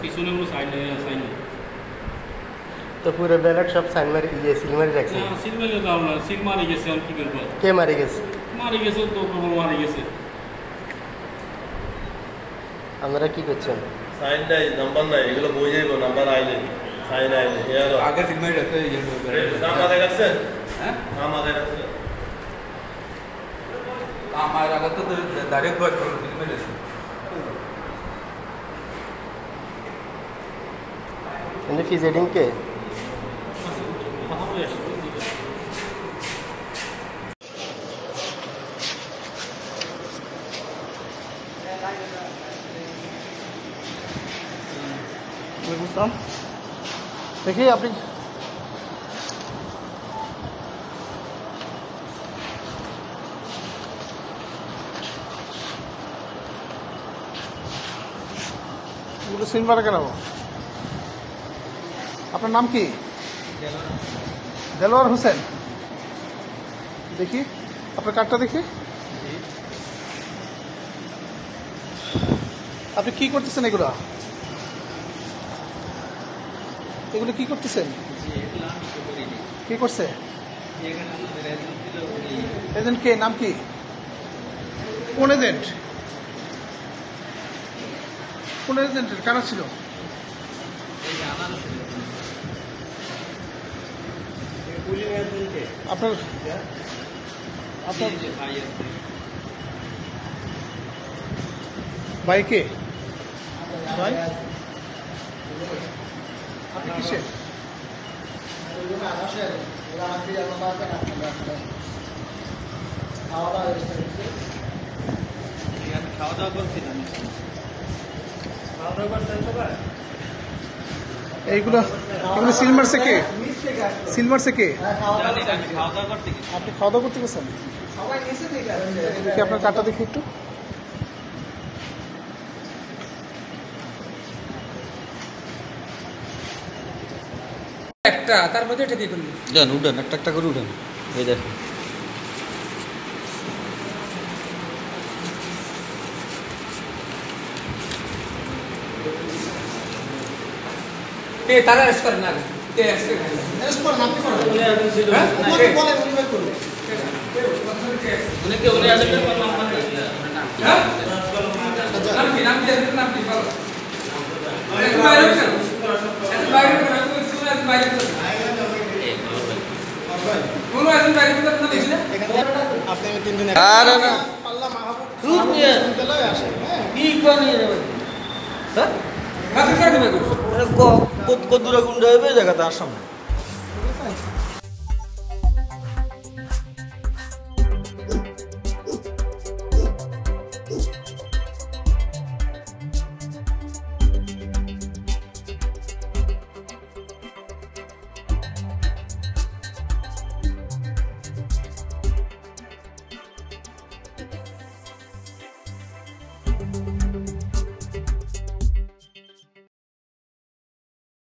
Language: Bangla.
পিছনে কোনো সাইন সাইন নেই। তো পুরো ব্যালট সব সাইন মারি সিল মারি রাখছে। না সিল মেলে দাও না, সিল মারি গেছে আর কি করবো। কে মারি গেছে? মারি গেছে তো প্রবল মারি গেছে। আপনারা কি করছেন? সাইন নাই, নাম্বার নাই, এগুলো বই যাইব নাম্বার আইলে সাইন আইলে আগে সিল মারি রাখতে নাম আদায় করছে। হ্যাঁ নাম আদায় করছে আমার আগে তো ডাইরেক্ট বয় করে সিল মারি রাখছে। কিন্তু প্রিসাইডিং কে? কথা বলে আসছি। বুঝলাম। দেখি আপনি সিলভার কেন? আপনার নাম কি? দেলোয়ার হোসেন। দেখি আপনার কার্ডটা দেখি। আপনি কি করতেছেন এগুলো? এগুলো কি করতেছেন? কি করছে? এজেন্ট কে? নাম কি? কোন এজেন্ট? কোন এজেন্টের কারা ছিল? আপনার আপনার ভাই কে? ভাই আপনি কিসে? খাওয়া দাওয়া করছিলাম। এইগুলো এগুলো সিলভার সে কে? সিলভার সে কে? আপনি খাওয়া দাওয়া করতে গেছেন? দেখি আপনার কার্ডটা দেখি একটু। একটা তার মধ্যে এটা কি করলি? উঠান উঠান একটা একটা করে উঠান। এই দেখো এ তারা এস করে না কে এস করে এস করেন, আপনি করেন। হ্যাঁ বলেন উনি বের করবেন। উনি কে উনি আসলে নাম মানে হ্যাঁ নাম কি নাম কি বলো। একটু বাইরে চল, একটু বাইরে চল, একটু বাইরে চল। কোন একটু বাইরে চল না দেখি না আপনি 3 দিন আরে না পাল্লা মাহবুব তুই নিয়ে চলে আসে। হ্যাঁ কি করে যাবে? হ্যাঁ বাকি কে দেবে? কত কত দূরে গুন্ডা হবে জায়গাতে আসাম।